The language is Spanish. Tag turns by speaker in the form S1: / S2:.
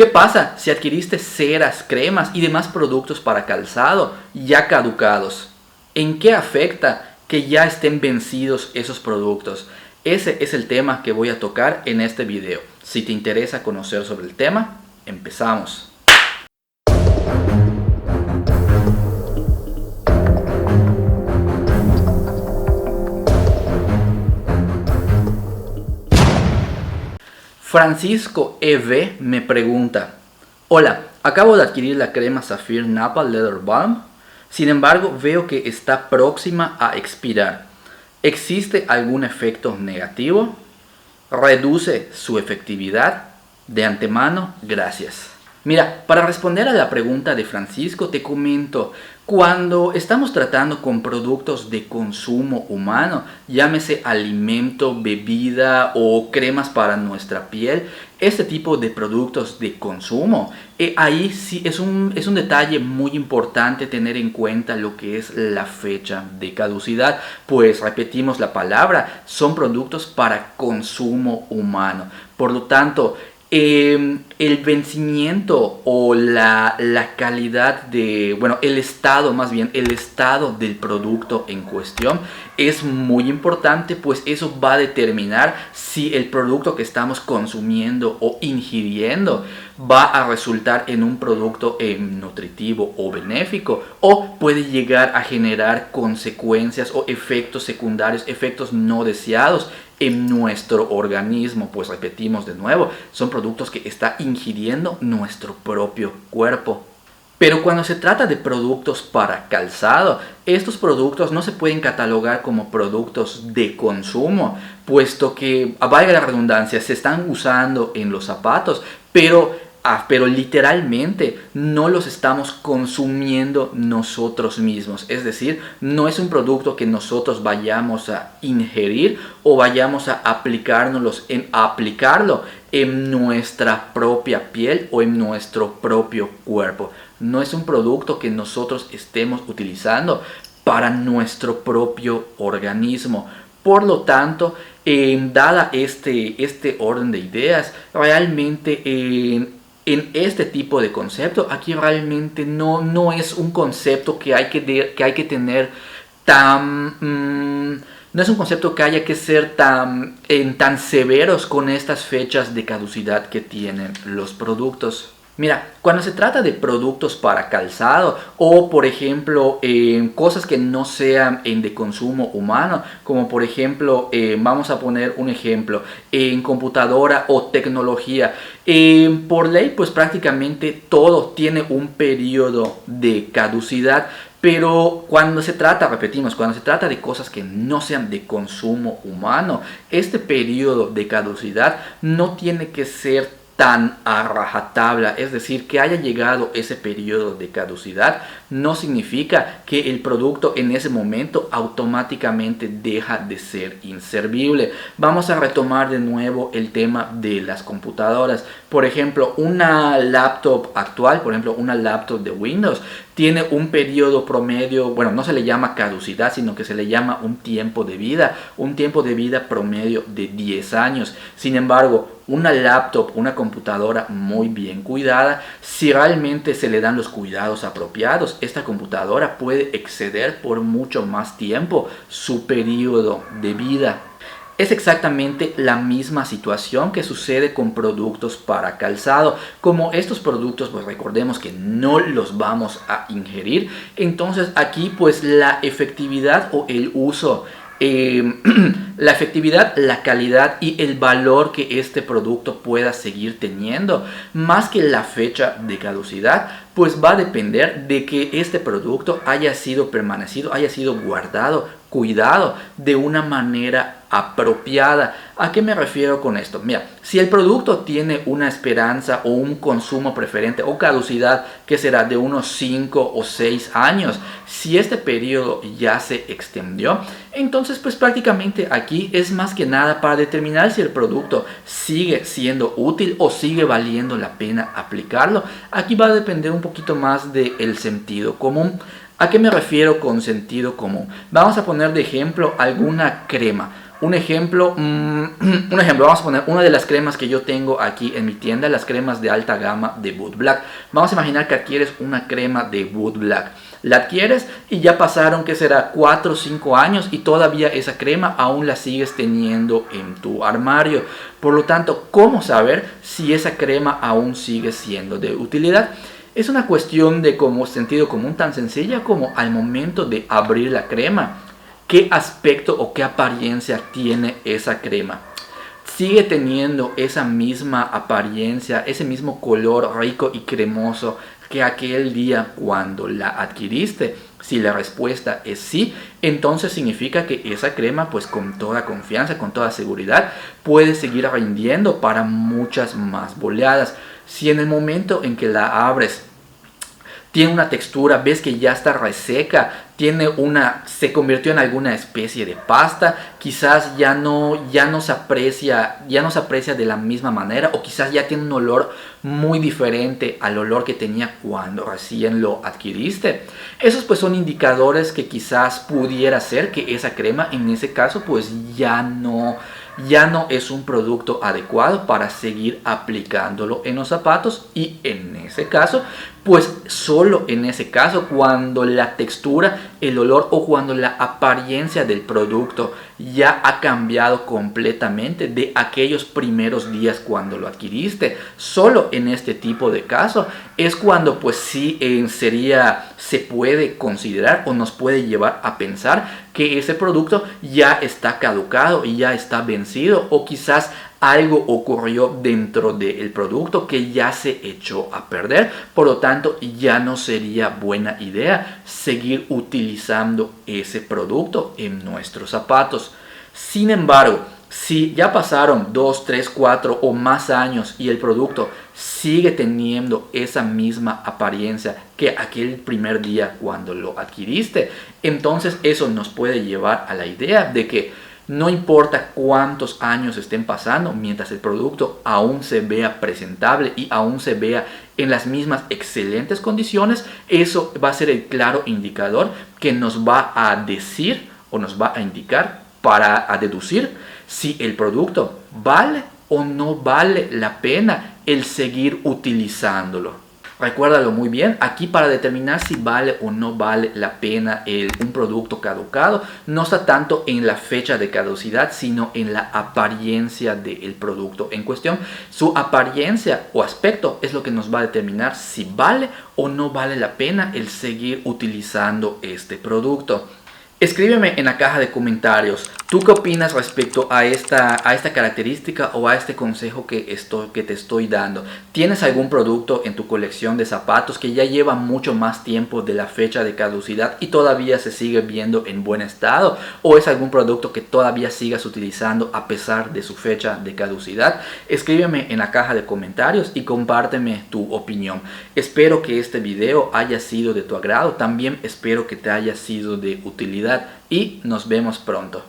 S1: ¿Qué pasa si adquiriste ceras, cremas y demás productos para calzado ya caducados? ¿En qué afecta que ya estén vencidos esos productos? Ese es el tema que voy a tocar en este video. Si te interesa conocer sobre el tema, empezamos. Francisco EV me pregunta: hola, acabo de adquirir la crema Saphir Nappa Leather Balm. Sin embargo, veo que está próxima a expirar. ¿Existe algún efecto negativo? ¿Reduce su efectividad? De antemano, gracias. Mira, para responder a la pregunta de Francisco te comento, cuando estamos tratando con productos de consumo humano, llámese alimento, bebida o cremas para nuestra piel, este tipo de productos de consumo, ahí sí es un detalle muy importante tener en cuenta lo que es la fecha de caducidad, pues repetimos la palabra, son productos para consumo humano. Por lo tanto, el vencimiento o la calidad de, el estado del producto en cuestión es muy importante, pues eso va a determinar si el producto que estamos consumiendo o ingiriendo va a resultar en un producto nutritivo o benéfico, o puede llegar a generar consecuencias o efectos secundarios, efectos no deseados en nuestro organismo. Pues repetimos de nuevo, son productos que está ingiriendo nuestro propio cuerpo. Pero cuando se trata de productos para calzado, estos productos no se pueden catalogar como productos de consumo, puesto que, valga la redundancia, se están usando en los zapatos, pero literalmente no los estamos consumiendo nosotros mismos. Es decir, no es un producto que nosotros vayamos a ingerir o vayamos a aplicarlo en nuestra propia piel o en nuestro propio cuerpo. No es un producto que nosotros estemos utilizando para nuestro propio organismo. Por lo tanto, dada este orden de ideas, realmente en este tipo de concepto, aquí realmente no es un concepto que hay que tener tan... no es un concepto que haya que ser tan severos con estas fechas de caducidad que tienen los productos. Mira, cuando se trata de productos para calzado o por ejemplo cosas que no sean de consumo humano, como por ejemplo, vamos a poner un ejemplo, en computadora o tecnología, por ley pues prácticamente todo tiene un periodo de caducidad. Pero cuando se trata de cosas que no sean de consumo humano, este periodo de caducidad no tiene que ser tan a rajatabla, es decir, que haya llegado ese periodo de caducidad no significa que el producto en ese momento automáticamente deja de ser inservible. Vamos a retomar de nuevo el tema de las computadoras. Por ejemplo, una laptop actual, por ejemplo, una laptop de Windows, tiene un periodo promedio, no se le llama caducidad, sino que se le llama un tiempo de vida promedio de 10 años. Sin embargo, una laptop, una computadora muy bien cuidada, si realmente se le dan los cuidados apropiados, esta computadora puede exceder por mucho más tiempo su periodo de vida. Es exactamente la misma situación que sucede con productos para calzado. Como estos productos, pues recordemos que no los vamos a ingerir, entonces aquí pues la efectividad o el uso, la efectividad, la calidad y el valor que este producto pueda seguir teniendo, más que la fecha de caducidad, pues va a depender de que este producto haya sido guardado, cuidado de una manera apropiada. ¿A qué me refiero con esto? Mira, si el producto tiene una esperanza o un consumo preferente o caducidad que será de unos 5 o 6 años, si este periodo ya se extendió, entonces pues prácticamente aquí es más que nada para determinar si el producto sigue siendo útil o sigue valiendo la pena aplicarlo. Aquí va a depender un poquito más del sentido común. ¿A qué me refiero con sentido común? Vamos a poner de ejemplo alguna crema. Un ejemplo, vamos a poner una de las cremas que yo tengo aquí en mi tienda, las cremas de alta gama de Wood Black. Vamos a imaginar que adquieres una crema de Wood Black. La adquieres y ya pasaron, que será 4 o 5 años y todavía esa crema aún la sigues teniendo en tu armario. Por lo tanto, ¿cómo saber si esa crema aún sigue siendo de utilidad? Es una cuestión de sentido común tan sencilla como al momento de abrir la crema. ¿Qué aspecto o qué apariencia tiene esa crema? ¿Sigue teniendo esa misma apariencia, ese mismo color rico y cremoso que aquel día cuando la adquiriste? Si la respuesta es sí, entonces significa que esa crema, pues con toda confianza, con toda seguridad, puede seguir rindiendo para muchas más boleadas. Si en el momento en que la abres tiene una textura, ves que ya está reseca, se convirtió en alguna especie de pasta, quizás ya no se aprecia de la misma manera, o quizás ya tiene un olor muy diferente al olor que tenía cuando recién lo adquiriste. Esos pues son indicadores que quizás pudiera ser que esa crema en ese caso pues ya no es un producto adecuado para seguir aplicándolo en los zapatos, y en ese caso, pues solo en ese caso, cuando la textura, el olor o cuando la apariencia del producto ya ha cambiado completamente de aquellos primeros días cuando lo adquiriste, solo en este tipo de caso es cuando pues sí se puede considerar o nos puede llevar a pensar que ese producto ya está caducado y ya está vencido, o quizás algo ocurrió dentro del producto que ya se echó a perder. Por lo tanto, ya no sería buena idea seguir utilizando ese producto en nuestros zapatos. Sin embargo, si ya pasaron 2, 3, 4 o más años y el producto sigue teniendo esa misma apariencia que aquel primer día cuando lo adquiriste, entonces eso nos puede llevar a la idea de que no importa cuántos años estén pasando, mientras el producto aún se vea presentable y aún se vea en las mismas excelentes condiciones, eso va a ser el claro indicador que nos va a decir o nos va a indicar para deducir si el producto vale o no vale la pena el seguir utilizándolo. Recuérdalo muy bien, aquí para determinar si vale o no vale la pena un producto caducado, no está tanto en la fecha de caducidad, sino en la apariencia del producto en cuestión. Su apariencia o aspecto es lo que nos va a determinar si vale o no vale la pena el seguir utilizando este producto. Escríbeme en la caja de comentarios, ¿tú qué opinas respecto a esta característica o a este consejo que te estoy dando? ¿Tienes algún producto en tu colección de zapatos que ya lleva mucho más tiempo de la fecha de caducidad y todavía se sigue viendo en buen estado? ¿O es algún producto que todavía sigas utilizando a pesar de su fecha de caducidad? Escríbeme en la caja de comentarios y compárteme tu opinión. Espero que este video haya sido de tu agrado, también espero que te haya sido de utilidad. Y nos vemos pronto.